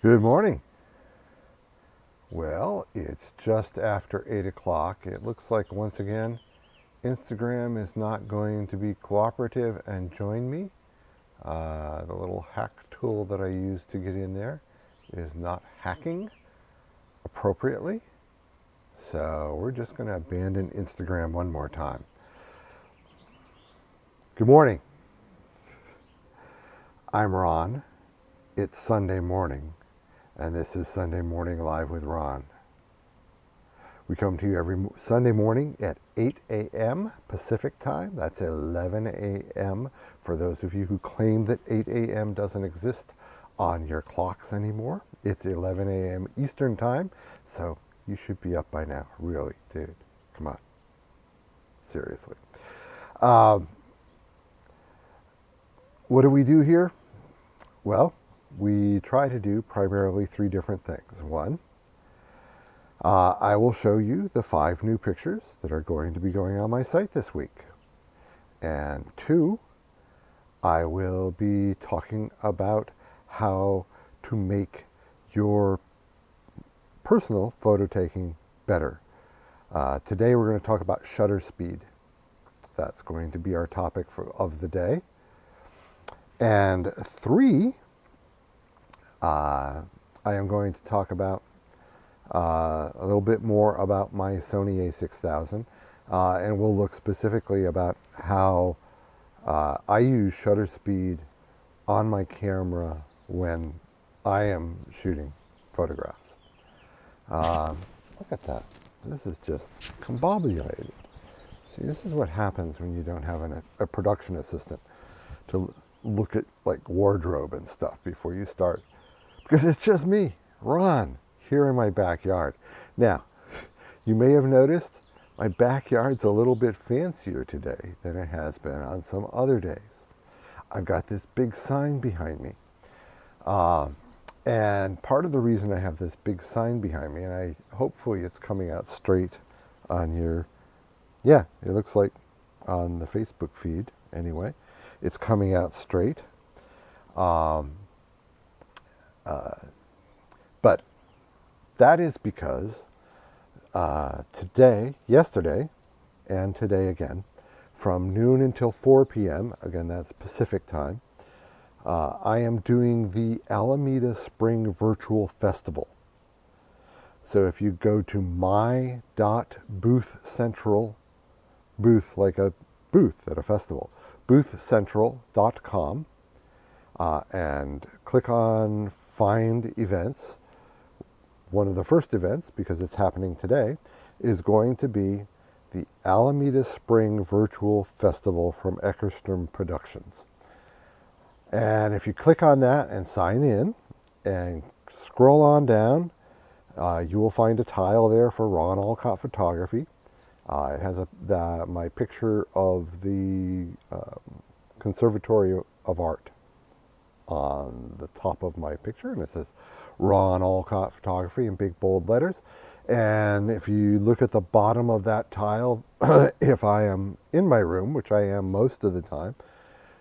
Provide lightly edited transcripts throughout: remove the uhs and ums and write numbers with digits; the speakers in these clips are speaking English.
Good morning. Well, it's just after 8 o'clock. It looks like once again Instagram is not going to be cooperative and join me. The little hack tool that I use to get in there is not hacking appropriately. So we're just going to abandon Instagram one more time. Good morning. I'm Ron. It's Sunday morning, and this is Sunday Morning Live with Ron. We come to you every Sunday morning at 8 a.m. Pacific time. That's 11 a.m. for those of you who claim that 8 a.m. doesn't exist on your clocks anymore. It's 11 a.m. Eastern time, so you should be up by now. Really, dude. Come on. Seriously. What do we do here? Well, we try to do primarily three different things. One, I will show you the 5 new pictures that are going to be going on my site this week. And 2, I will be talking about how to make your personal photo taking better. Today we're going to talk about shutter speed. That's going to be our topic of the day. And 3, I am going to talk about a little bit more about my Sony a6000, and we'll look specifically about how I use shutter speed on my camera when I am shooting photographs. Look at that. This is just combobulated. See, this is what happens when you don't have a production assistant to look at like wardrobe and stuff before you start. Because it's just me, Ron, here in my backyard. Now, you may have noticed my backyard's a little bit fancier today than it has been on some other days. I've got this big sign behind me. And part of the reason I have this big sign behind me, and hopefully it's coming out straight on your, yeah, it looks like on the Facebook feed anyway. It's coming out straight. But that is because yesterday, and today again, from noon until 4 p.m., again, that's Pacific time, I am doing the Alameda Spring Virtual Festival. So if you go to my.boothcentral, booth like a booth at a festival, boothcentral.com, and click on Find Events. One of the first events, because it's happening today, is going to be the Alameda Spring Virtual Festival from Eckerstrom Productions. And if you click on that and sign in and scroll on down, you will find a tile there for Ron Alcott Photography. It has my picture of the Conservatory of Art on the top of my picture, and it says Ron Alcott Photography in big bold letters. And if you look at the bottom of that tile, if I am in my room, which I am most of the time,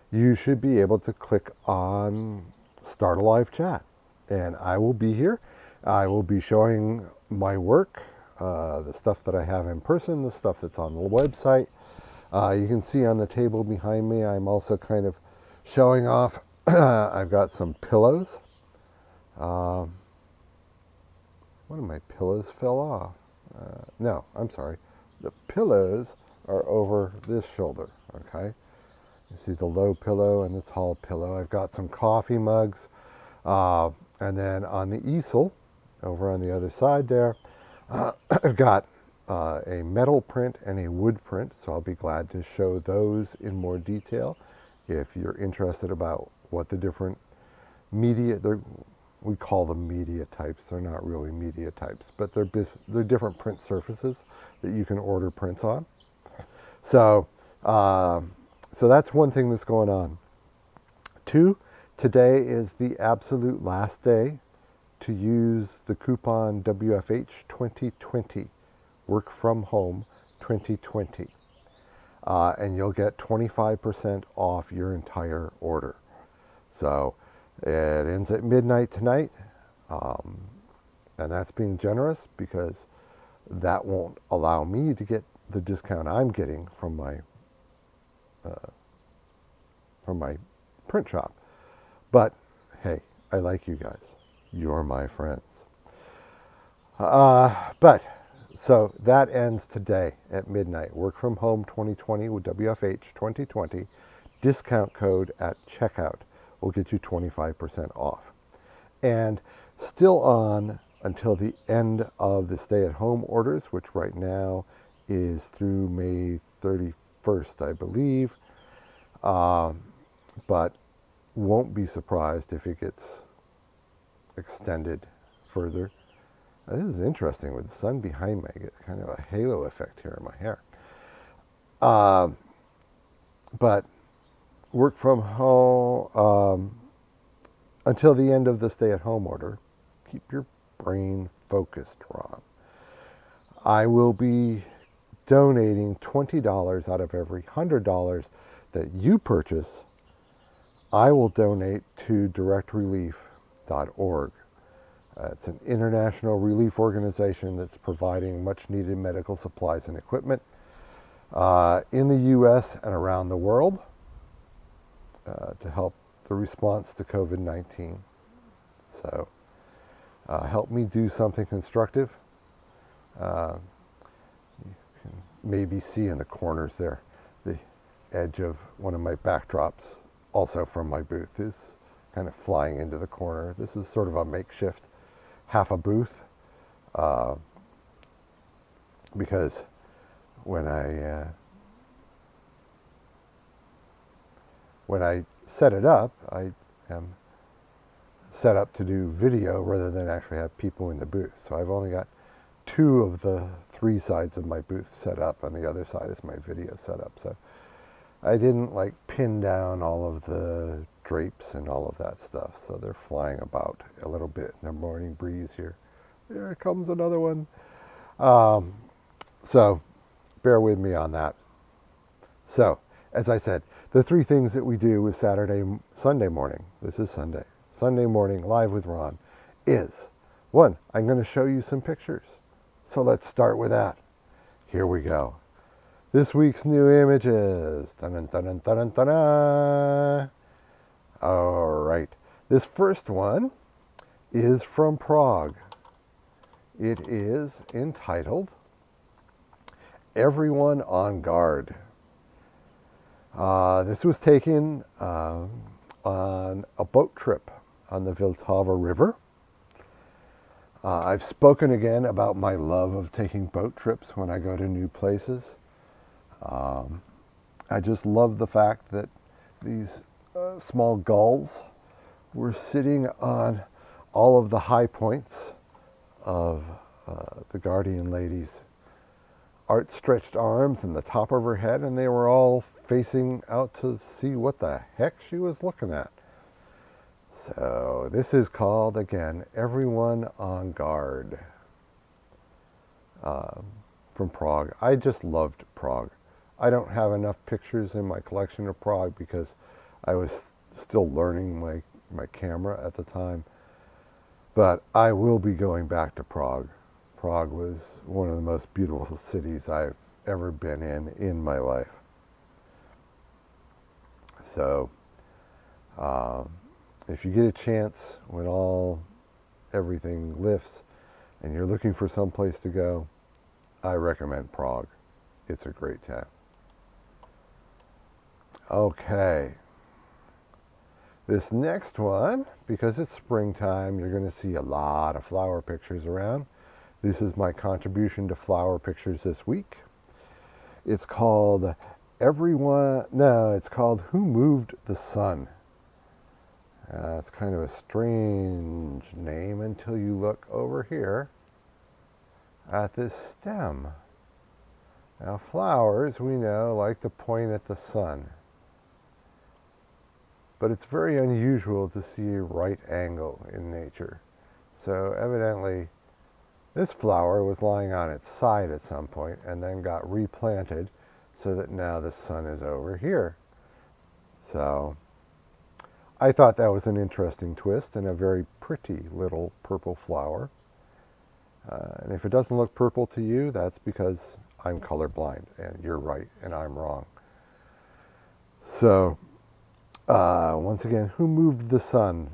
you should be able to click on Start a Live Chat. And I will be here. I will be showing my work, the stuff that I have in person, the stuff that's on the website. You can see on the table behind me, I'm also kind of showing off. I've got some pillows. One of my pillows fell off. No, I'm sorry. The pillows are over this shoulder, okay? You see the low pillow and the tall pillow. I've got some coffee mugs. And then on the easel, over on the other side there, I've got a metal print and a wood print, so I'll be glad to show those in more detail if you're interested about what the different media, we call them media types. They're not really media types, but they're different print surfaces that you can order prints on. So that's one thing that's going on. 2, today is the absolute last day to use the coupon WFH 2020, Work From Home 2020. And you'll get 25% off your entire order. So it ends at midnight tonight. And that's being generous because that won't allow me to get the discount I'm getting from my print shop. But hey, I like you guys. You're my friends. But so that ends today at midnight. Work from home 2020 with WFH 2020. Discount code at checkout will get you 25% off. And still on until the end of the stay-at-home orders, which right now is through May 31st, I believe. But won't be surprised if it gets extended further. This is interesting with the sun behind me. I get kind of a halo effect here in my hair. But work from home until the end of the stay-at-home order. Keep your brain focused, Ron. I will be donating $20 out of every $100 that you purchase. I will donate to directrelief.org. It's an international relief organization that's providing much needed medical supplies and equipment in the U.S. and around the world to help the response to COVID-19. So help me do something constructive. You can maybe see in the corners there the edge of one of my backdrops, also from my booth, is kind of flying into the corner. This is sort of a makeshift half a booth because when I set it up, I am set up to do video rather than actually have people in the booth. So I've only got 2 of the 3 sides of my booth set up, and the other side is my video setup. So I didn't like pin down all of the drapes and all of that stuff, so they're flying about a little bit in the morning breeze here. Here comes another one. So bear with me on that. So as I said, the 3 things that we do with Sunday morning, this is Sunday morning live with Ron, is 1, I'm going to show you some pictures. So let's start with that. Here we go. This week's new images. Dun-dun-dun-dun-dun-dun. All right. This first one is from Prague. It is entitled Everyone on Guard. This was taken on a boat trip on the Vltava River. I've spoken again about my love of taking boat trips when I go to new places. I just love the fact that these small gulls were sitting on all of the high points of the Guardian Lady's outstretched arms and the top of her head, and they were all facing out to see what the heck she was looking at. So this is called, again, Everyone on Guard, from Prague. I just loved Prague. I don't have enough pictures in my collection of Prague because I was still learning my camera at the time. But I will be going back to Prague. Prague was one of the most beautiful cities I've ever been in my life. So if you get a chance when everything lifts and you're looking for some place to go, I recommend Prague. It's a great town. Okay. This next one, because it's springtime, you're going to see a lot of flower pictures around. This is my contribution to flower pictures this week. It's called it's called Who Moved the Sun? It's kind of a strange name until you look over here at this stem. Now flowers, we know, like to point at the sun. But it's very unusual to see a right angle in nature. So evidently, this flower was lying on its side at some point and then got replanted so that now the sun is over here. So I thought that was an interesting twist and a very pretty little purple flower. And if it doesn't look purple to you, that's because I'm colorblind and you're right and I'm wrong. So, once again, who moved the sun?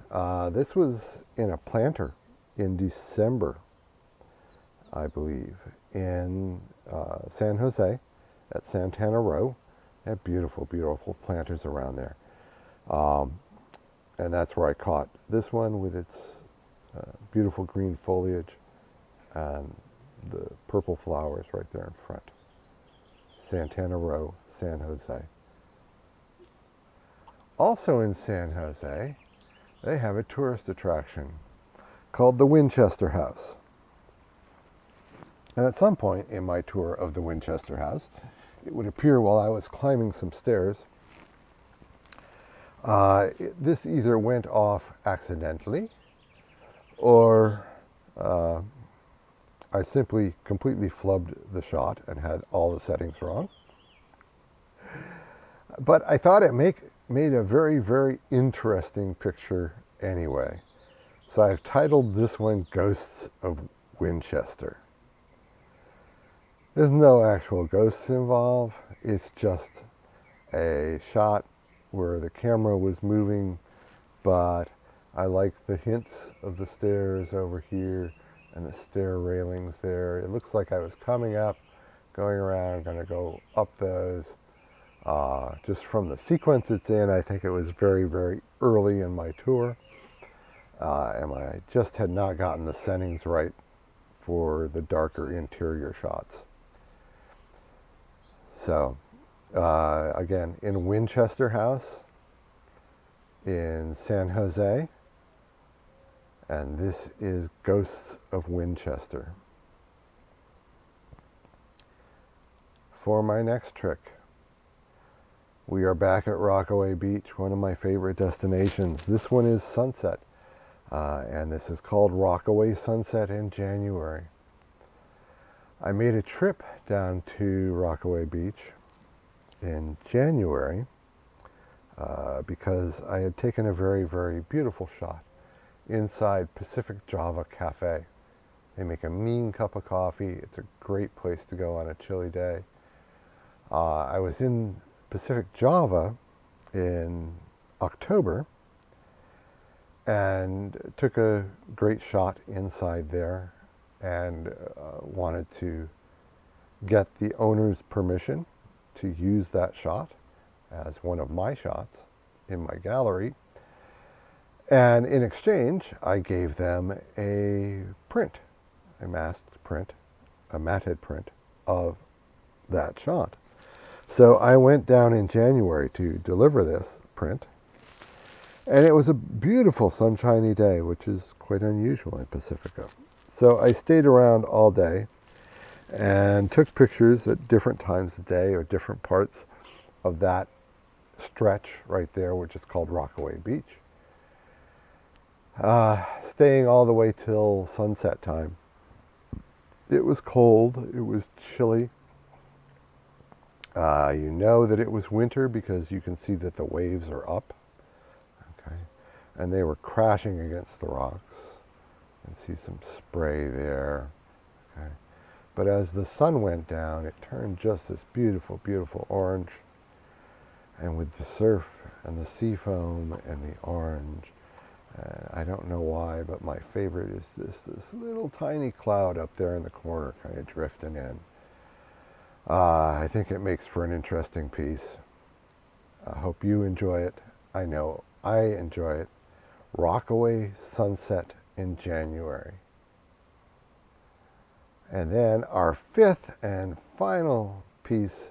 This was in a planter in December, I believe, in San Jose at Santana Row. They have beautiful, beautiful planters around there. And that's where I caught this one with its beautiful green foliage and the purple flowers right there in front. Santana Row, San Jose. Also in San Jose, they have a tourist attraction called the Winchester House. And at some point in my tour of the Winchester House, it would appear while I was climbing some stairs, this either went off accidentally or I simply completely flubbed the shot and had all the settings wrong. But I thought it made a very, very interesting picture anyway. So I've titled this one Ghosts of Winchester. There's no actual ghosts involved. It's just a shot where the camera was moving, but I like the hints of the stairs over here and the stair railings there. It looks like I was coming up, going around, going to go up those. Just from the sequence it's in, I think it was very, very early in my tour. And I just had not gotten the settings right for the darker interior shots. So, again, in Winchester House in San Jose, and this is Ghosts of Winchester. For my next trick, we are back at Rockaway Beach, one of my favorite destinations. This one is sunset, and this is called Rockaway Sunset in January. I made a trip down to Rockaway Beach in January because I had taken a very, very beautiful shot inside Pacific Java Cafe. They make a mean cup of coffee. It's a great place to go on a chilly day. I was in Pacific Java in October and took a great shot inside there and wanted to get the owner's permission to use that shot as one of my shots in my gallery. And in exchange, I gave them a print, a masked print, a matted print of that shot. So I went down in January to deliver this print, and it was a beautiful sunshiny day, which is quite unusual in Pacifica. So I stayed around all day and took pictures at different times of day or different parts of that stretch right there, which is called Rockaway Beach. Staying all the way till sunset time. It was cold, it was chilly. You know that it was winter because you can see that the waves are up, okay, and they were crashing against the rocks. You can see some spray there, okay. But as the sun went down, it turned just this beautiful, beautiful orange, and with the surf and the sea foam and the orange, I don't know why, but my favorite is this little tiny cloud up there in the corner kind of drifting in. I think it makes for an interesting piece. I hope you enjoy it. I know I enjoy it. Rockaway Sunset in January. And then our fifth and final piece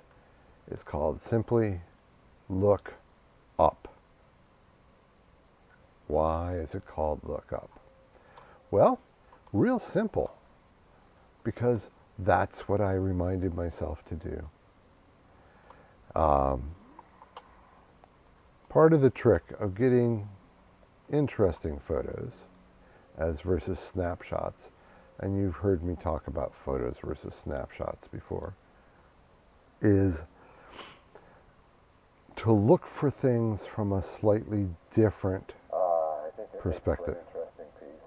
is called Simply Look Up. Why is it called Look Up? Well, real simple, because that's what I reminded myself to do. Part of the trick of getting interesting photos as versus snapshots, and you've heard me talk about photos versus snapshots before, is to look for things from a slightly different I think it perspective. makes for an interesting piece.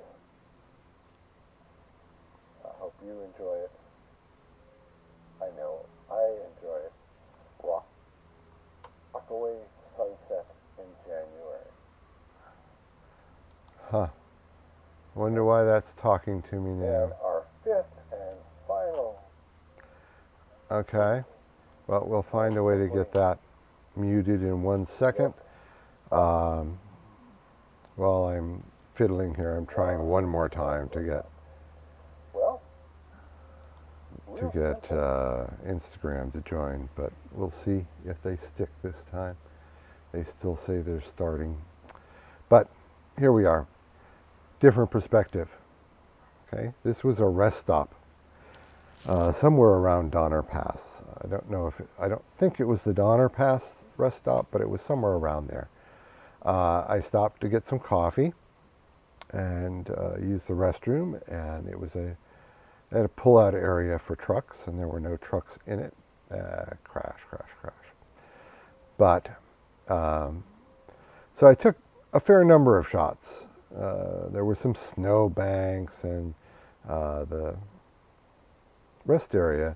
I hope you enjoy it. I know I enjoy it. Rockaway Sunset in January. Huh. Wonder why that's talking to me now. And our fifth and final. Okay. Well, we'll find a way to get that muted in 1 second. While I'm fiddling here, I'm trying one more time to get Instagram to join, but we'll see if they stick this time. They still say they're starting, but here we are. Different perspective. Okay, this was a rest stop somewhere around Donner Pass. I don't think it was the Donner Pass rest stop, but it was somewhere around there. I stopped to get some coffee and used the restroom, and it had a pull-out area for trucks, and there were no trucks in it. Crash. But, so I took a fair number of shots. There were some snow banks, and the rest area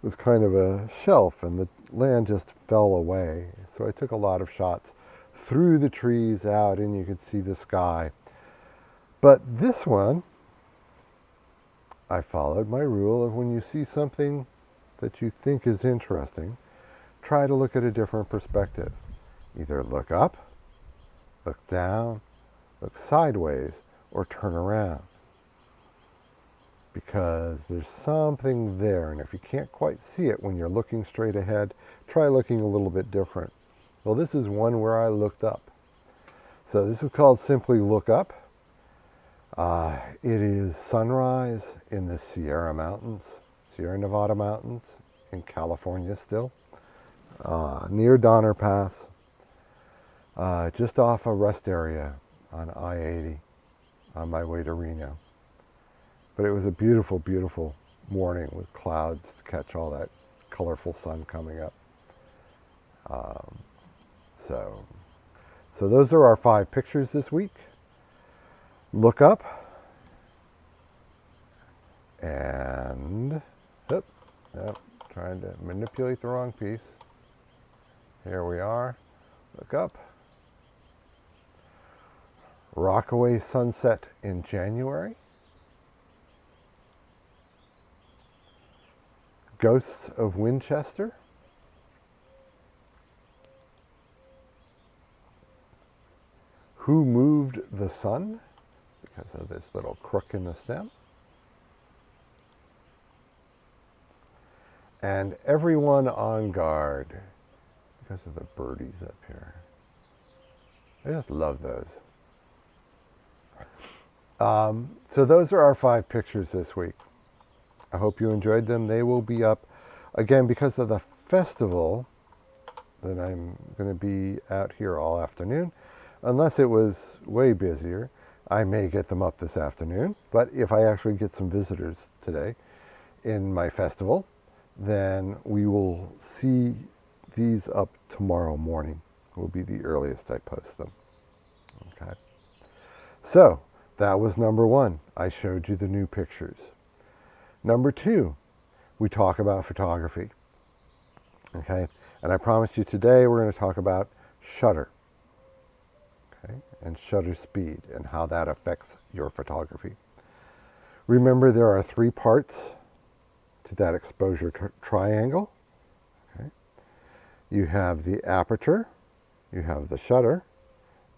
was kind of a shelf, and the land just fell away. So I took a lot of shots through the trees out, and you could see the sky. But this one, I followed my rule of when you see something that you think is interesting, try to look at a different perspective. Either look up, look down, look sideways, or turn around. Because there's something there, and if you can't quite see it when you're looking straight ahead, try looking a little bit different. Well, this is one where I looked up. So this is called Simply Look Up. It is sunrise in the Sierra Nevada mountains in California still, near Donner Pass, just off a rest area on I-80 on my way to Reno. But it was a beautiful, beautiful morning with clouds to catch all that colorful sun coming up. So those are our 5 pictures this week. Look up, and trying to manipulate the wrong piece. Here we are. Look up. Rockaway Sunset in January. Ghosts of Winchester. Who Moved the Sun? Because of this little crook in the stem. And Everyone on Guard, because of the birdies up here. I just love those. So those are our 5 pictures this week. I hope you enjoyed them. They will be up, again, because of the festival that I'm going to be out here all afternoon. Unless it was way busier, I may get them up this afternoon. But if I actually get some visitors today in my festival, then we will see these up tomorrow morning. Will be the earliest I post them. Okay. So that was number 1. I showed you the new pictures. Number 2, we talk about photography. Okay. And I promised you today we're going to talk about shutter. Okay, and shutter speed and how that affects your photography. Remember, there are 3 parts to that exposure triangle. Okay. You have the aperture, you have the shutter,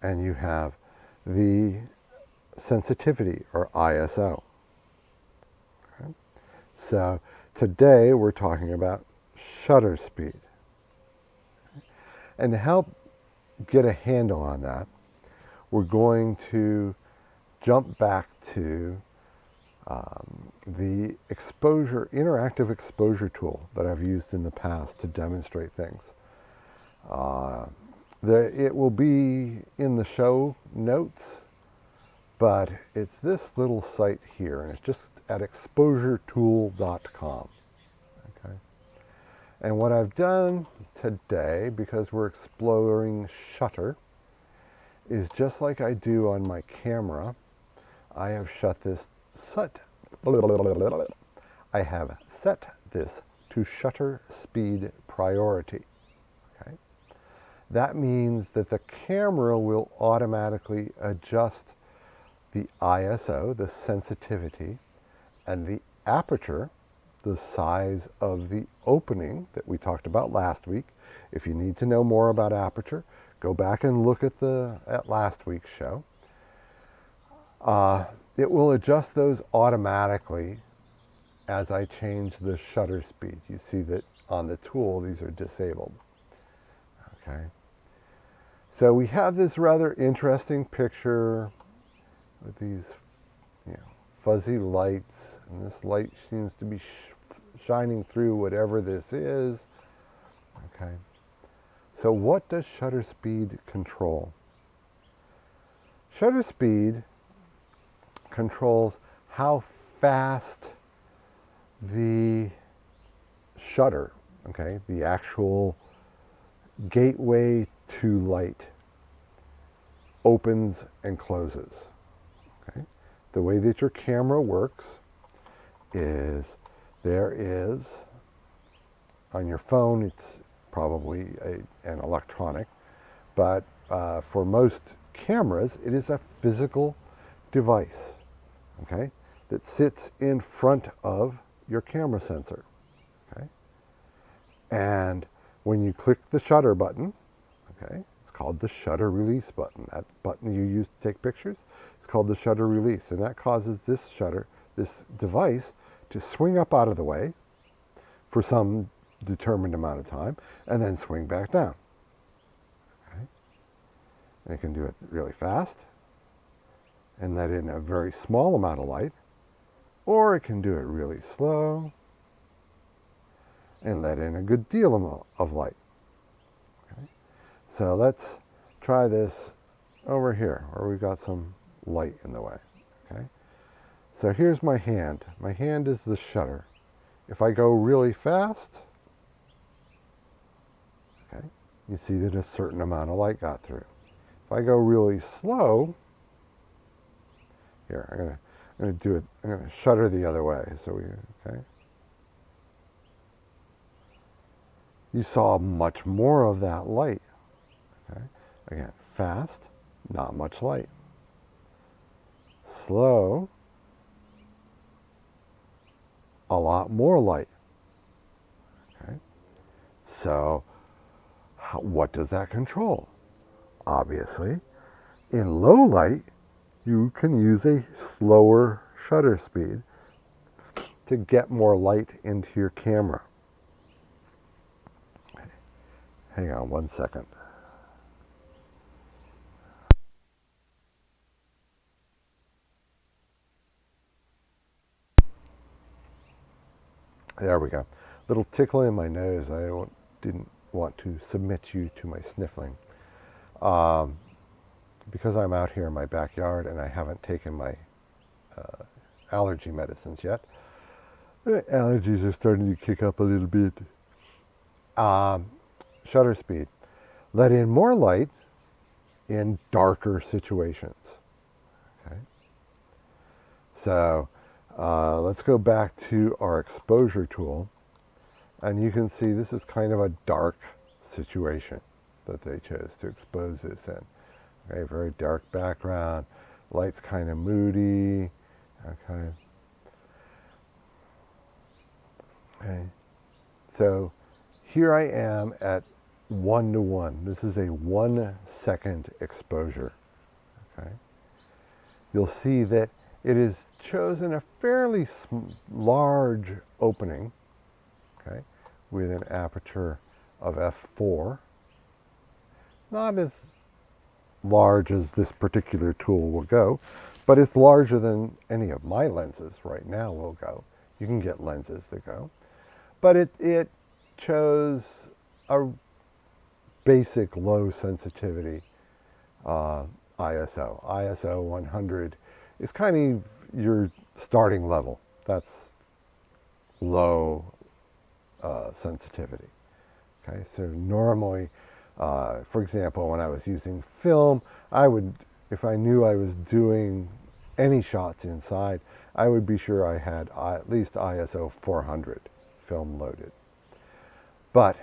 and you have the sensitivity, or ISO. Okay. So today we're talking about shutter speed. Okay. And to help get a handle on that, we're going to jump back to the interactive exposure tool that I've used in the past to demonstrate things. It will be in the show notes, but it's this little site here, and it's just at exposuretool.com. Okay? And what I've done today, because we're exploring shutter, is just like I do on my camera, I have I have set this to shutter speed priority. Okay? That means that the camera will automatically adjust the ISO, the sensitivity, and the aperture, the size of the opening that we talked about last week. If you need to know more about aperture, go back and look at last week's show. It will adjust those automatically as I change the shutter speed. You see that on the tool, these are disabled. Okay. So we have this rather interesting picture with these, fuzzy lights, and this light seems to be shining through whatever this is. Okay. So what does shutter speed control? Shutter speed controls how fast the shutter, okay, the actual gateway to light, opens and closes. Okay? The way that your camera works is there is, on your phone, it's probably an electronic, but for most cameras, it is a physical device, okay, that sits in front of your camera sensor. Okay? And when you click the shutter button, okay, it's called the shutter release button. That button you use to take pictures, it's called the shutter release. And that causes this device, to swing up out of the way for some determined amount of time and then swing back down. Okay? And it can do it really fast and let in a very small amount of light, or it can do it really slow and let in a good deal of light. Okay? So let's try this over here where we've got some light in the way. Okay? So here's my hand. My hand is the shutter. If I go really fast, okay, you see that a certain amount of light got through. If I go really slow, here, I'm going to shutter the other way. So okay. You saw much more of that light. Okay. Again, fast, not much light. Slow, a lot more light. Okay. So, what does that control? Obviously, in low light, you can use a slower shutter speed to get more light into your camera. Hang on one second. There we go. Little tickle in my nose. I didn't want to submit you to my sniffling. Because I'm out here in my backyard and I haven't taken my allergy medicines yet. The allergies are starting to kick up a little bit. Shutter speed. Let in more light in darker situations. Okay. So let's go back to our exposure tool, and you can see this is kind of a dark situation that they chose to expose this in. Okay, very dark background, light's kind of moody. Okay. Okay. So here I am at 1:1. This is a 1 second exposure. Okay. You'll see that it has chosen a fairly large opening, okay, with an aperture of f4. Not as large as this particular tool will go, but it's larger than any of my lenses right now will go. You can get lenses that go. But it chose a basic low sensitivity ISO. ISO 100 is kind of your starting level. That's low sensitivity. Okay, so normally, for example, when I was using film, I would, if I knew I was doing any shots inside, I would be sure I had at least ISO 400 film loaded. But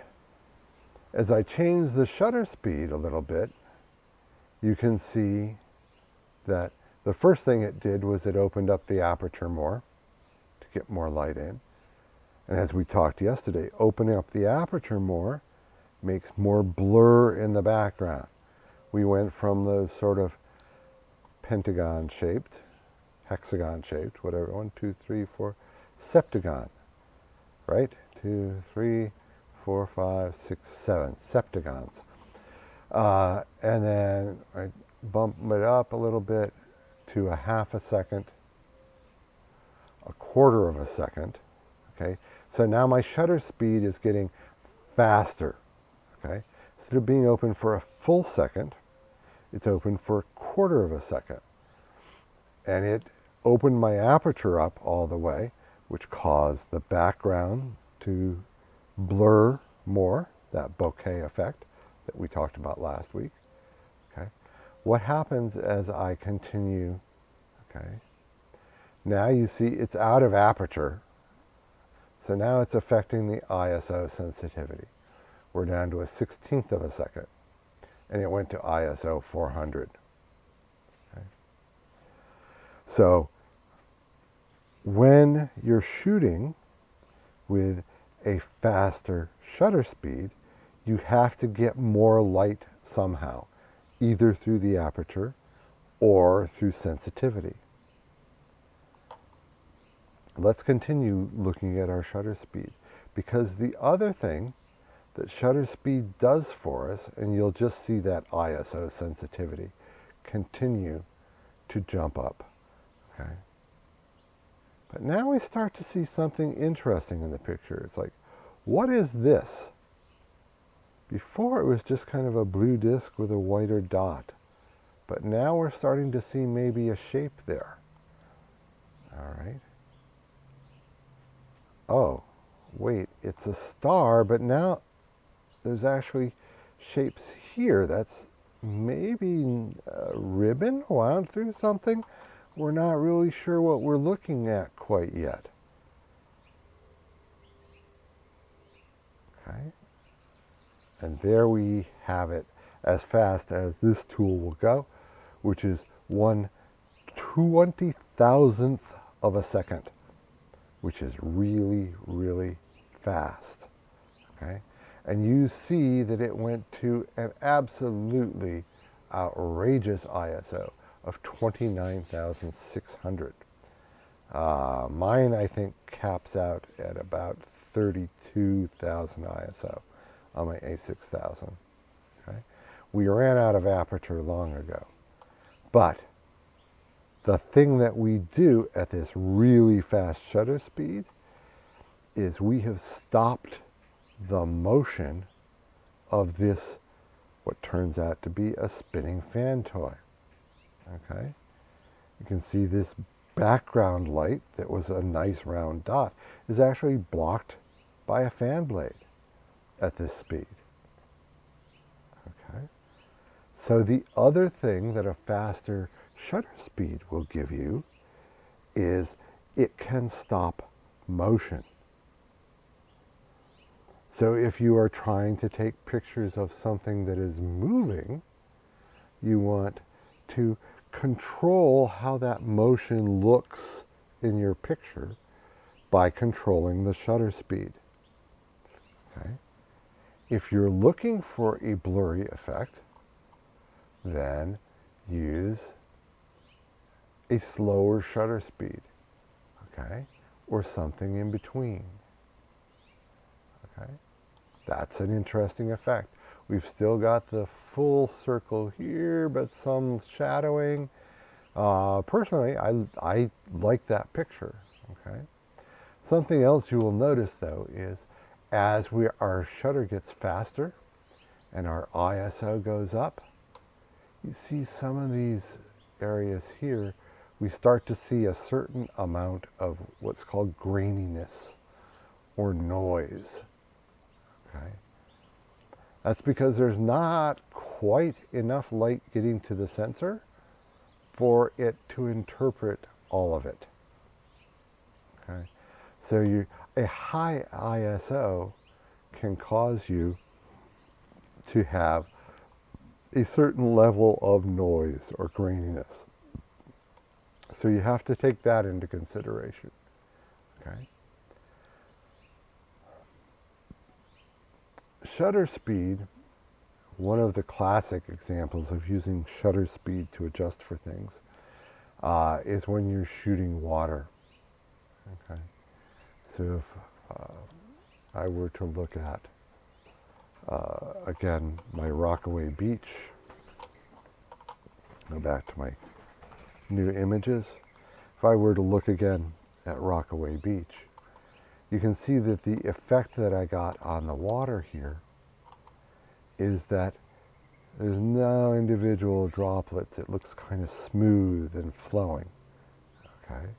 as I change the shutter speed a little bit, you can see that the first thing it did was it opened up the aperture more to get more light in. And as we talked yesterday, opening up the aperture more makes more blur in the background. We went from those sort of pentagon shaped, hexagon shaped, whatever, 1, 2, 3, 4, septagon, right? 2, 3, 4, 5, 6, 7, septagons. And then I bump it up a little bit to a half a second, a quarter of a second, okay? So now my shutter speed is getting faster, okay? Instead of being open for a full second, it's open for a quarter of a second. And it opened my aperture up all the way, which caused the background to blur more, that bokeh effect that we talked about last week, okay? What happens as I continue, okay? Now you see it's out of aperture, so now it's affecting the ISO sensitivity. We're down to a 16th of a second, and it went to ISO 400. Okay? So when you're shooting with a faster shutter speed, you have to get more light somehow, either through the aperture or through sensitivity. Let's continue looking at our shutter speed, because the other thing that shutter speed does for us, and you'll just see that ISO sensitivity continue to jump up, okay? But now we start to see something interesting in the picture. It's like, what is this? Before it was just kind of a blue disc with a whiter dot, but now we're starting to see maybe a shape there. All right. Oh, wait, it's a star, but now there's actually shapes here. That's maybe a ribbon wound through something. We're not really sure what we're looking at quite yet. Okay. And there we have it, as fast as this tool will go, which is 1/20,000th of a second, which is really, really fast. Okay? And you see that it went to an absolutely outrageous ISO of 29,600. Mine, I think, caps out at about 32,000 ISO on my A6000. Okay? We ran out of aperture long ago. But the thing that we do at this really fast shutter speed is we have stopped the motion of this, what turns out to be a spinning fan toy. Okay? You can see this background light that was a nice round dot is actually blocked by a fan blade at this speed. Okay? So the other thing that a faster shutter speed will give you is it can stop motion. So if you are trying to take pictures of something that is moving, you want to control how that motion looks in your picture by controlling the shutter speed. Okay? If you're looking for a blurry effect, then use a slower shutter speed, okay? Or something in between, okay? That's an interesting effect. We've still got the full circle here, but some shadowing. Personally, I like that picture, okay? Something else you will notice, though, is as our shutter gets faster and our ISO goes up, you see some of these areas here, we start to see a certain amount of what's called graininess or noise Okay? That's because there's not quite enough light getting to the sensor for it to interpret all of it. Okay? So a high ISO can cause you to have a certain level of noise or graininess. So you have to take that into consideration. Okay? Shutter speed, one of the classic examples of using shutter speed to adjust for things, is when you're shooting water. Okay? So if I were to look at, again, my Rockaway Beach, go back to my new images. If I were to look again at Rockaway Beach, you can see that the effect that I got on the water here is that there's no individual droplets. It looks kind of smooth and flowing. Okay?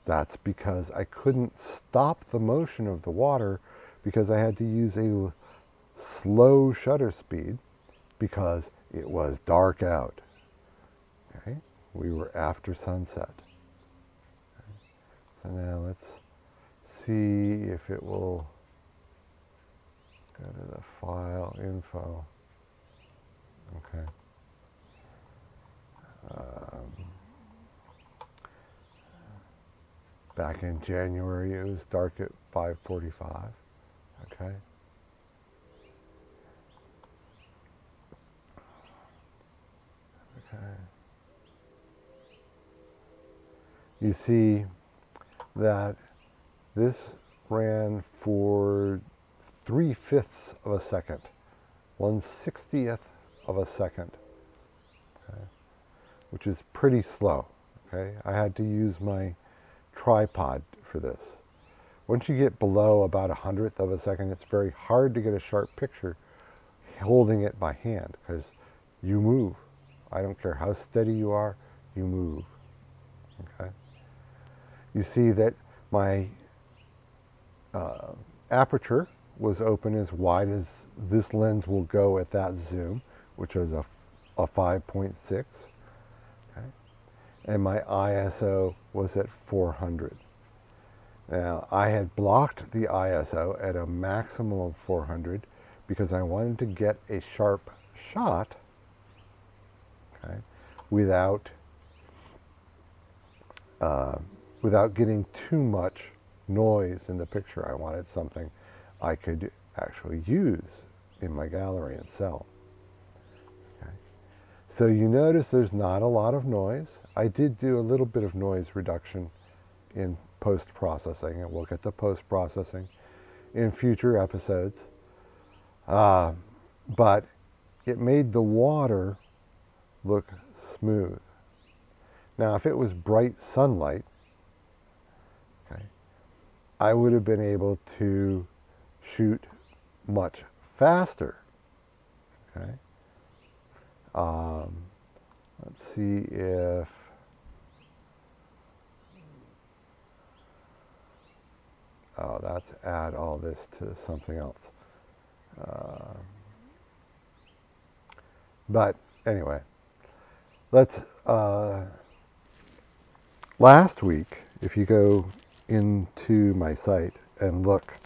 That's because I couldn't stop the motion of the water because I had to use a slow shutter speed because it was dark out. Okay? We were after sunset. Okay? So now let's see if it will go to the file info. Okay. Back in January, it was dark at 5:45. Okay. Okay. You see that this ran for 3/5 of a second, 1/60th of a second, okay, which is pretty slow. Okay, I had to use my tripod for this. Once you get below about 100th of a second, it's very hard to get a sharp picture holding it by hand because you move. I don't care how steady you are, you move. Okay. You see that my aperture was open as wide as this lens will go at that zoom, which is a 5.6. Okay. And my ISO was at 400. Now, I had blocked the ISO at a maximum of 400 because I wanted to get a sharp shot, okay, without getting too much noise in the picture. I wanted something I could actually use in my gallery and sell. Okay. So you notice there's not a lot of noise. I did do a little bit of noise reduction in post-processing, and we'll get to post-processing in future episodes. But it made the water look smooth. Now, if it was bright sunlight, okay, I would have been able to shoot much faster. Okay. Let's see if that's add all this to something else. But anyway, let's last week, if you go into my site and look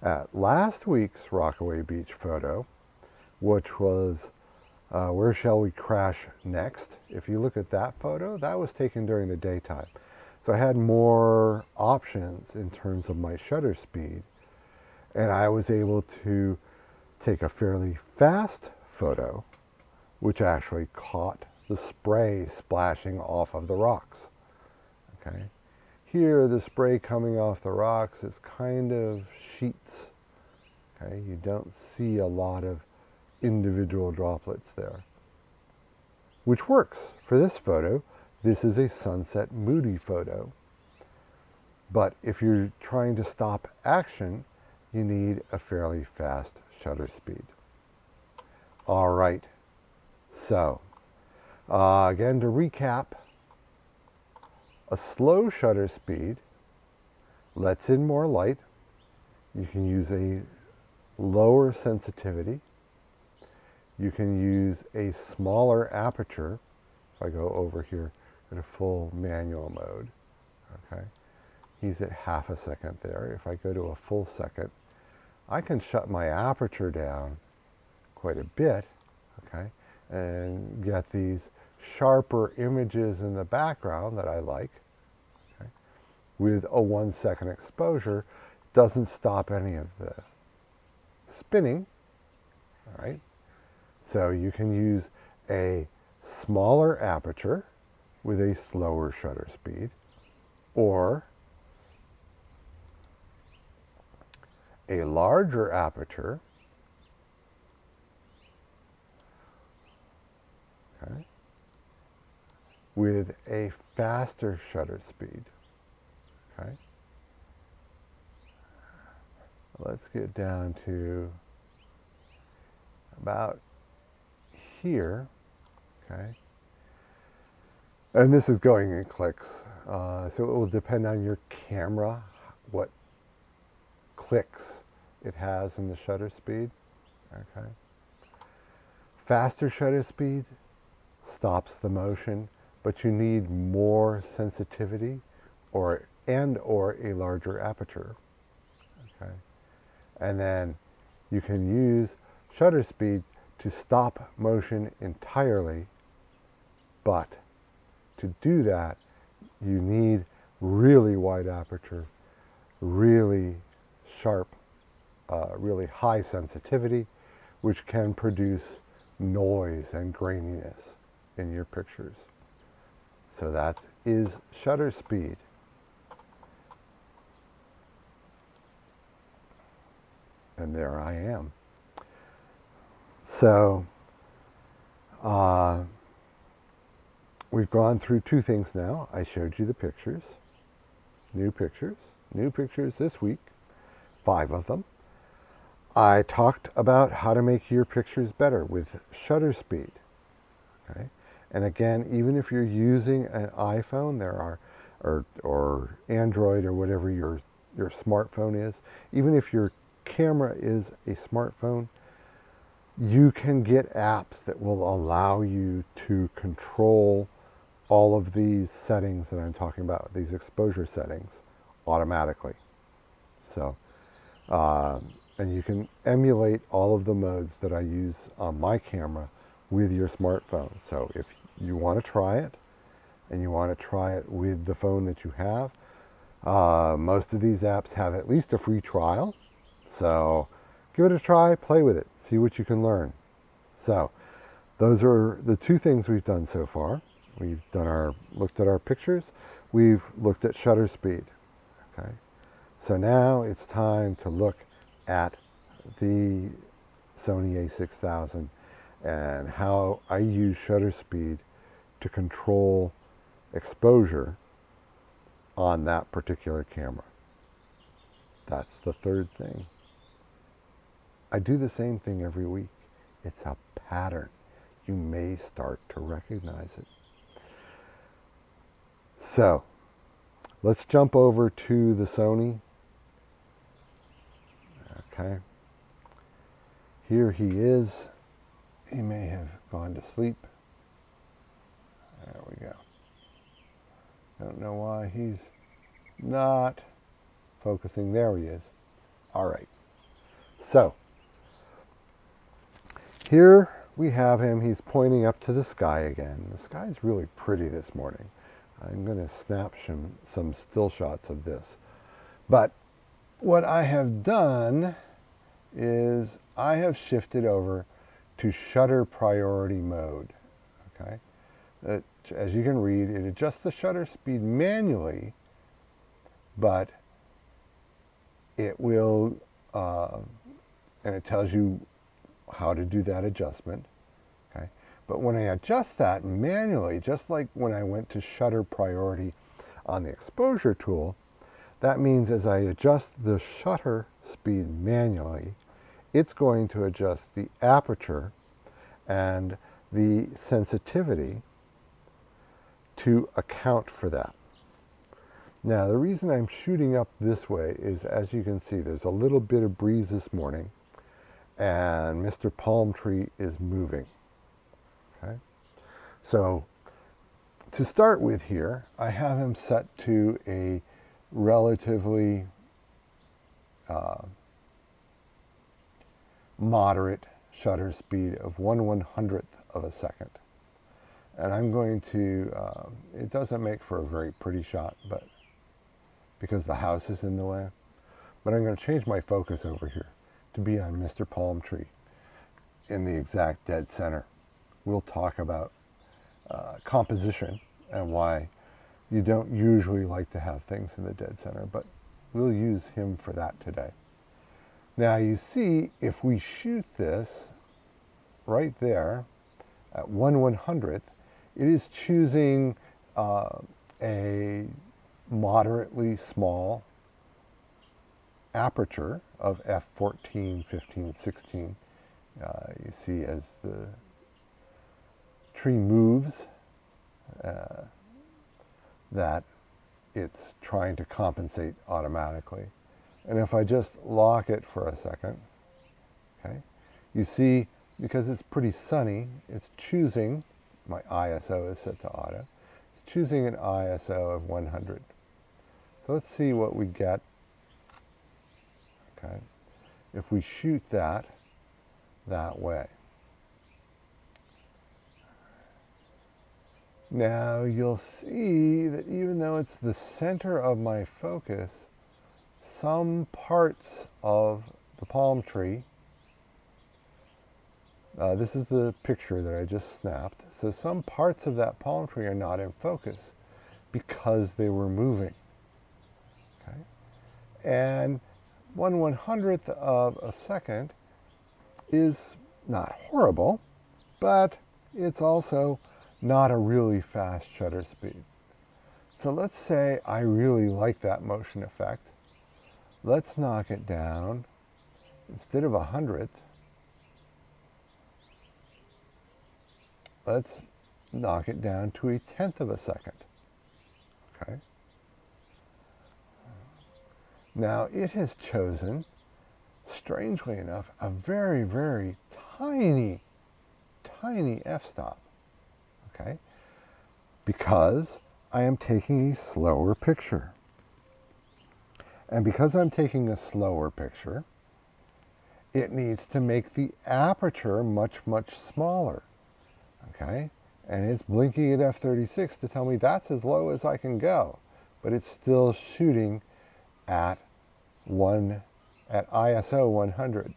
at last week's Rockaway Beach photo, which was where shall we crash next? If you look at that photo, that was taken during the daytime. So I had more options in terms of my shutter speed, and I was able to take a fairly fast photo, which actually caught the spray splashing off of the rocks. Okay. Here, the spray coming off the rocks is kind of sheets. Okay. You don't see a lot of individual droplets there, which works for this photo. This is a sunset moody photo. But if you're trying to stop action, you need a fairly fast shutter speed. All right. So, again, to recap, a slow shutter speed lets in more light, You can use a lower sensitivity. You can use a smaller aperture. If I go over here at a full manual mode, okay, he's at half a second there. If I go to a full second, I can shut my aperture down quite a bit, okay, and get these sharper images in the background that I like. Okay. With a 1 second exposure, doesn't stop any of the spinning, all right? So you can use a smaller aperture with a slower shutter speed, or a larger aperture, okay, with a faster shutter speed, okay? Let's get down to about here, okay? And this is going in clicks, so it will depend on your camera, what clicks it has in the shutter speed, okay? Faster shutter speed stops the motion, but you need more sensitivity or a larger aperture, okay? And then you can use shutter speed to stop motion entirely, but to do that, you need really wide aperture, really sharp, really high sensitivity, which can produce noise and graininess in your pictures. So that is shutter speed. And there I am. So we've gone through two things now. I showed you the pictures, new pictures this week, 5 of them. I talked about how to make your pictures better with shutter speed. Okay? And again, even if you're using an iPhone, there are, or Android or whatever your smartphone is, even if your camera is a smartphone, you can get apps that will allow you to control all of these settings that I'm talking about, these exposure settings, automatically. So, and you can emulate all of the modes that I use on my camera with your smartphone. So if you want to try it, and you want to try it with the phone that you have, most of these apps have at least a free trial. So give it a try, play with it, see what you can learn. So those are the two things we've done so far. We've looked at our pictures, we've looked at shutter speed. Okay. So now it's time to look at the Sony a6000 and how I use shutter speed to control exposure on that particular camera. That's the third thing. I do the same thing every week. It's a pattern. You may start to recognize it. So, let's jump over to the Sony. Okay. Here he is. He may have gone to sleep. There we go. Don't know why he's not focusing. There he is. All right. So, here we have him. He's pointing up to the sky again. The sky's really pretty this morning. I'm going to snap some still shots of this. But what I have done is I have shifted over to shutter priority mode. Okay, as you can read, it adjusts the shutter speed manually, but it will, and it tells you how to do that adjustment. Okay, but when I adjust that manually, just like when I went to shutter priority on the exposure tool, that means as I adjust the shutter speed manually, it's going to adjust the aperture and the sensitivity to account for that. Now, the reason I'm shooting up this way is, as you can see, there's a little bit of breeze this morning, and Mr. Palm Tree is moving. Okay? So, to start with here, I have him set to a relatively moderate shutter speed of 1/100th of a second. And I'm going to, it doesn't make for a very pretty shot, but because the house is in the way, but I'm going to change my focus over here to be on Mr. Palm Tree in the exact dead center. We'll talk about composition and why you don't usually like to have things in the dead center, but we'll use him for that today. Now you see, if we shoot this right there at 1/100th, it is choosing a moderately small aperture of f14, 15, 16. You see as the tree moves that it's trying to compensate automatically. And if I just lock it for a second, okay, you see, because it's pretty sunny, it's choosing, my ISO is set to auto, it's choosing an ISO of 100. So let's see what we get. Okay, if we shoot that way. Now you'll see that even though it's the center of my focus, some parts of the palm tree, this is the picture that I just snapped, so some parts of that palm tree are not in focus because they were moving. Okay? And 1/100th of a second is not horrible, but it's also not a really fast shutter speed. So let's say I really like that motion effect. Let's knock it down. Instead of 100th, let's knock it down to 1/10 of a second. Okay. Now it has chosen, strangely enough, a very, very tiny f-stop. Okay, because I am taking a slower picture. And because I'm taking a slower picture, it needs to make the aperture much, much smaller. Okay, and it's blinking at f36 to tell me that's as low as I can go, but it's still shooting at ISO 100.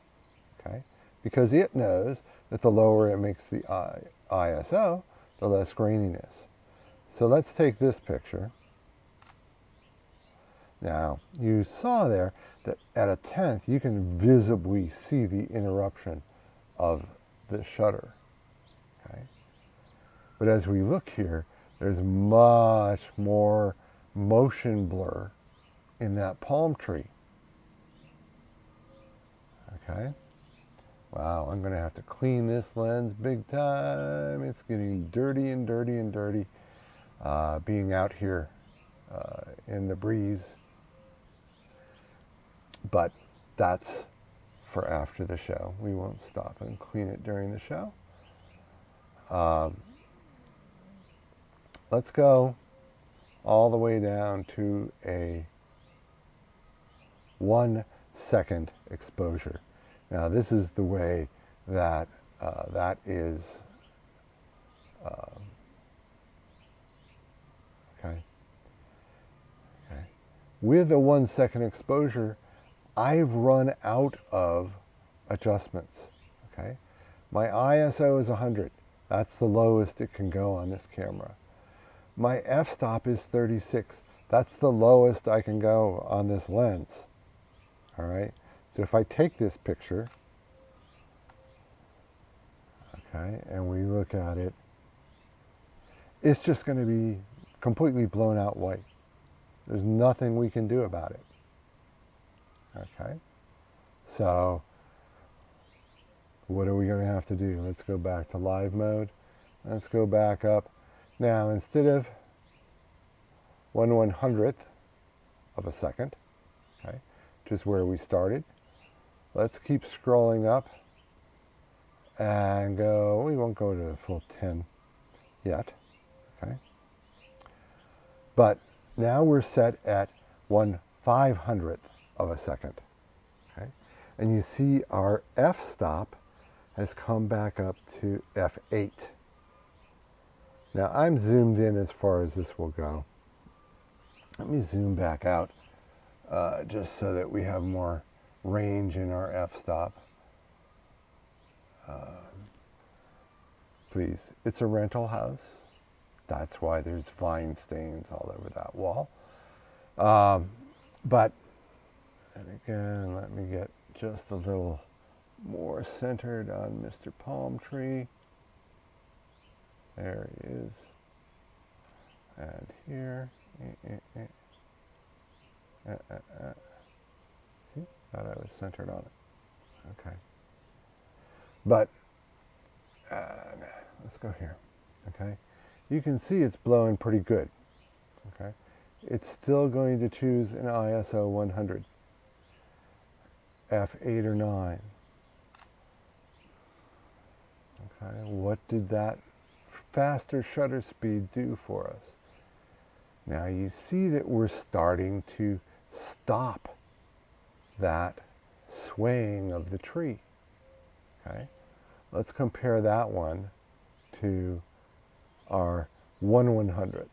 Okay, because it knows that the lower it makes the ISO, the less graininess. So let's take this picture. Now, you saw there that at 1/10 you can visibly see the interruption of the shutter. Okay? But as we look here, there's much more motion blur in that palm tree. Okay? Wow, I'm going to have to clean this lens big time. It's getting dirty and dirty and dirty. Being out here in the breeze. But that's for after the show. We won't stop and clean it during the show. Let's go all the way down to a 1 second exposure. Now this is the way that that is okay. With a 1 second exposure, I've run out of adjustments. Okay, my ISO is 100. That's the lowest it can go on this camera. My f-stop is 36. That's the lowest I can go on this lens. All right. So if I take this picture, okay, and we look at it, it's just going to be completely blown out white. There's nothing we can do about it. Okay, so what are we going to have to do? Let's go back to live mode. Let's go back up. Now, instead of 1/100th, of a second, okay, which is where we started. Let's keep scrolling up and go, we won't go to the full 10 yet, okay? But now we're set at 1/500th of a second, okay? And you see our f-stop has come back up to f8. Now I'm zoomed in as far as this will go. Let me zoom back out just so that we have more range in our f-stop. Please, it's a rental house. That's why there's vine stains all over that wall. But, and again, let me get just a little more centered on Mr. Palm Tree. There he is. And here. See? Thought I was centered on it. Okay. But, let's go here. Okay. You can see it's blowing pretty good. Okay. It's still going to choose an ISO 100. F8 or 9. Okay. What did that faster shutter speed do for us? Now you see that we're starting to stop that swaying of the tree. Okay. Let's compare that one to our 1/100th.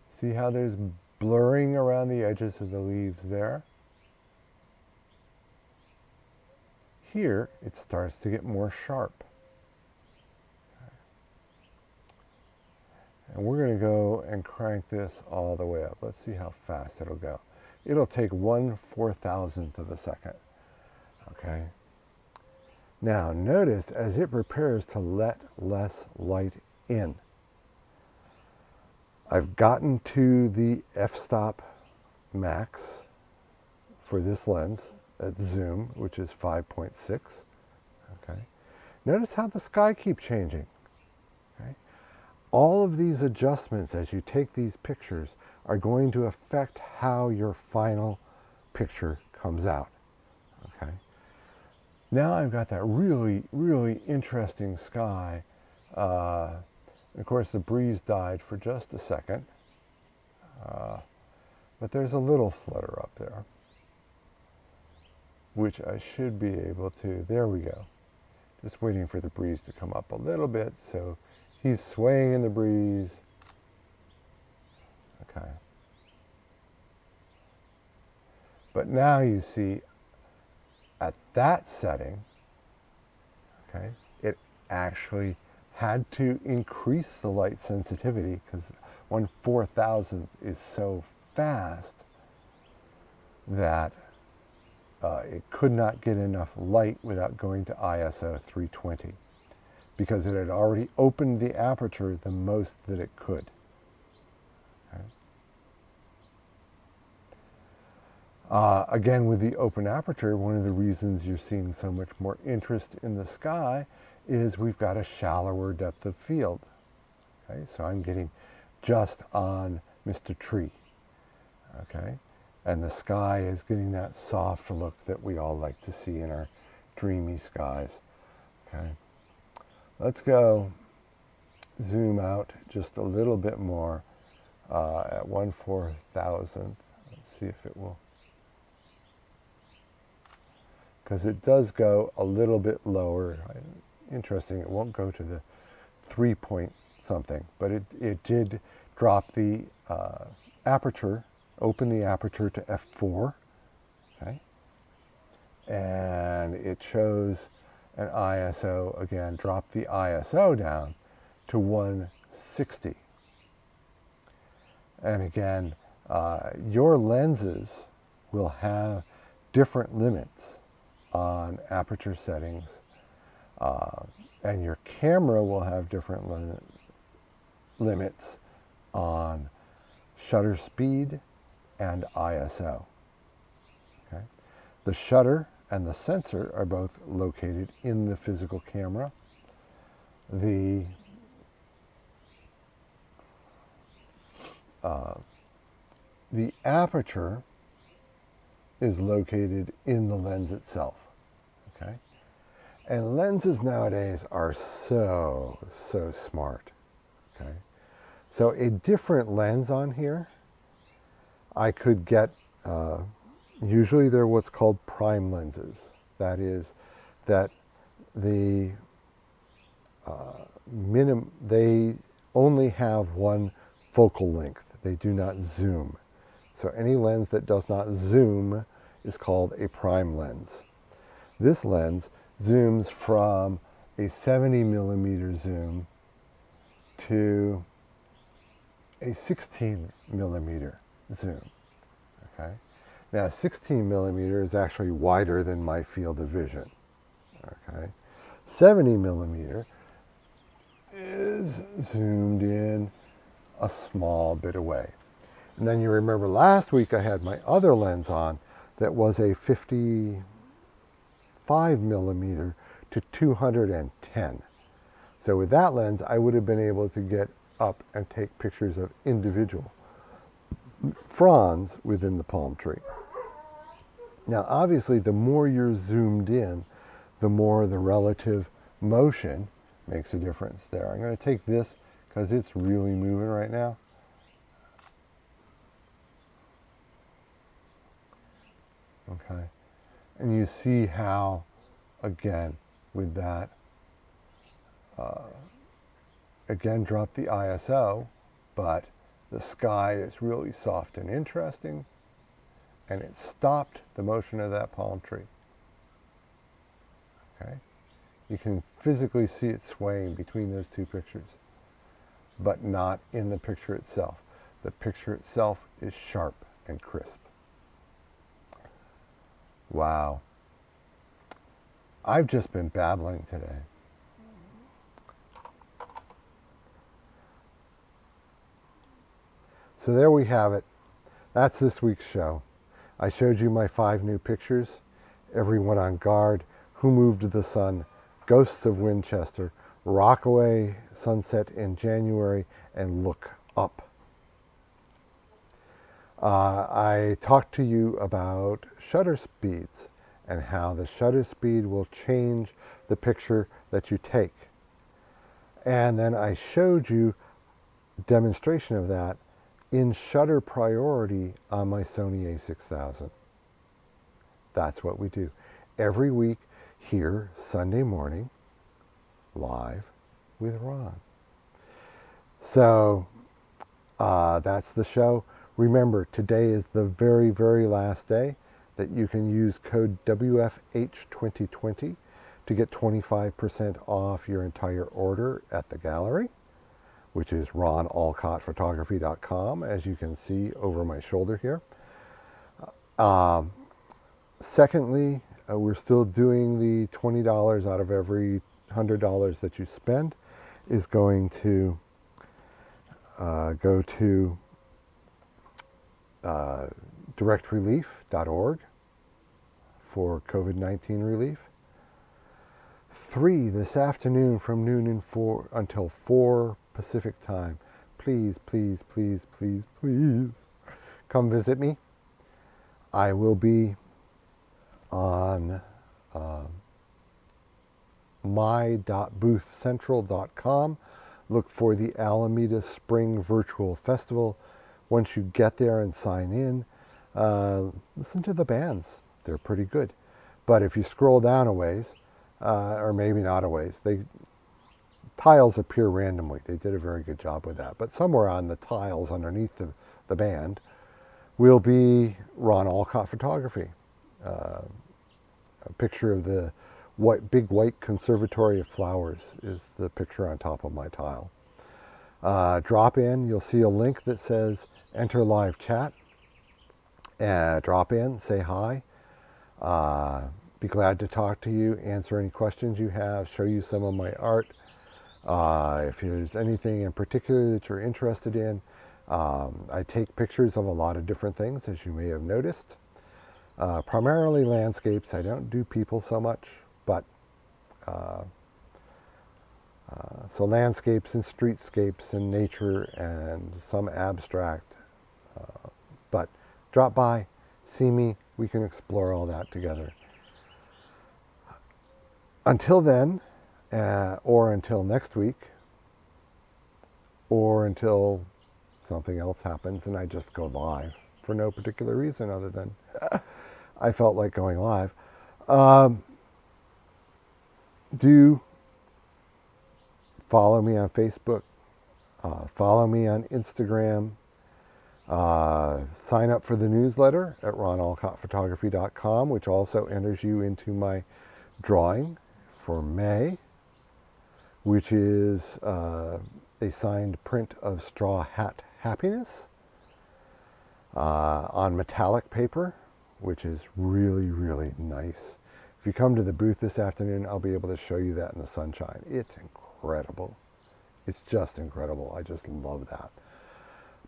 See how there's blurring around the edges of the leaves there? Here, it starts to get more sharp. Okay. And we're going to go and crank this all the way up. Let's see how fast it'll go. It'll take 1/4000th of a second. Okay. Now, notice as it prepares to let less light in, I've gotten to the f-stop max for this lens at zoom, which is 5.6. Okay. Notice how the sky keeps changing. Okay. All of these adjustments as you take these pictures are going to affect how your final picture comes out. Okay. Now I've got that really, really interesting sky. Of course, the breeze died for just a second, but there's a little flutter up there, which I should be able to, there we go. Just waiting for the breeze to come up a little bit, so he's swaying in the breeze. Okay. But now you see, at that setting, okay, it actually had to increase the light sensitivity because 1/4000th is so fast that it could not get enough light without going to ISO 320 because it had already opened the aperture the most that it could. Okay. Again, with the open aperture, one of the reasons you're seeing so much more interest in the sky is we've got a shallower depth of field. Okay, so I'm getting just on Mr. Tree. Okay, and the sky is getting that soft look that we all like to see in our dreamy skies. Okay, let's go zoom out just a little bit more at 1/4000th. Let's see if it will, because it does go a little bit lower. Interesting, it won't go to the 3 point something, but it did drop the aperture, open the aperture to f4, okay? And it shows an ISO, again, drop the ISO down to 160. And again, your lenses will have different limits on aperture settings. And your camera will have different limits on shutter speed and ISO. Okay? The shutter and the sensor are both located in the physical camera. The the aperture is located in the lens itself. Okay? And lenses nowadays are so smart. Okay? So a different lens on here, I could get, usually they're what's called prime lenses. That is, that the they only have one focal length. They do not zoom. So any lens that does not zoom is called a prime lens. This lens zooms from a 70 millimeter zoom to a 16 millimeter zoom. Okay? Now 16 millimeter is actually wider than my field of vision. Okay? 70 millimeter is zoomed in a small bit away. And then you remember last week I had my other lens on that was a 55 millimeter to 210. So with that lens, I would have been able to get up and take pictures of individual fronds within the palm tree. Now, obviously, the more you're zoomed in, the more the relative motion makes a difference there. I'm going to take this because it's really moving right now. Okay. And you see how, again, with that, again, drop the ISO, but the sky is really soft and interesting, and it stopped the motion of that palm tree. Okay? You can physically see it swaying between those two pictures, but not in the picture itself. The picture itself is sharp and crisp. Wow. I've just been babbling today. So there we have it. That's this week's show. I showed you my 5 new pictures: Everyone on Guard, Who Moved the Sun, Ghosts of Winchester, Rockaway Sunset in January, and Look Up. I talked to you about shutter speeds and how the shutter speed will change the picture that you take. And then I showed you a demonstration of that in shutter priority on my Sony a6000. That's what we do. Every week here, Sunday morning, live with Ron. So that's the show. Remember, today is the very, very last day that you can use code WFH2020 to get 25% off your entire order at the gallery, which is ronalcottphotography.com, as you can see over my shoulder here. Secondly, we're still doing the $20 out of every $100 that you spend is going to go to directrelief.org for COVID-19 relief. 3, this afternoon from noon until 4 Pacific time. Please, please, please, please, please come visit me. I will be on my.boothcentral.com. Look for the Alameda Spring Virtual Festival. Once you get there and sign in, listen to the bands. They're pretty good. But if you scroll down a ways, or maybe not a ways, tiles appear randomly. They did a very good job with that. But somewhere on the tiles underneath the band will be Ron Alcott Photography. A picture of the big white conservatory of flowers is the picture on top of my tile. Drop in, you'll see a link that says enter live chat. Drop in, say hi. Be glad to talk to you, answer any questions you have, show you some of my art. If there's anything in particular that you're interested in, I take pictures of a lot of different things, as you may have noticed. Primarily landscapes. I don't do people so much, but so landscapes and streetscapes and nature and some abstract But drop by, see me, we can explore all that together. Until then, or until next week, or until something else happens and I just go live for no particular reason other than I felt like going live. Do follow me on Facebook, follow me on Instagram, sign up for the newsletter at ronalcottphotography.com, which also enters you into my drawing for May, which is a signed print of Straw Hat Happiness on metallic paper, which is really, really nice. If you come to the booth this afternoon, I'll be able to show you that in the sunshine. It's incredible. It's just incredible. I just love that.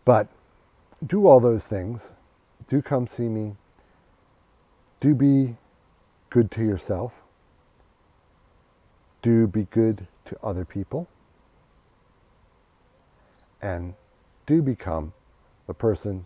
But do all those things. Do come see me. Do be good to yourself. Do be good to other people. And do become the person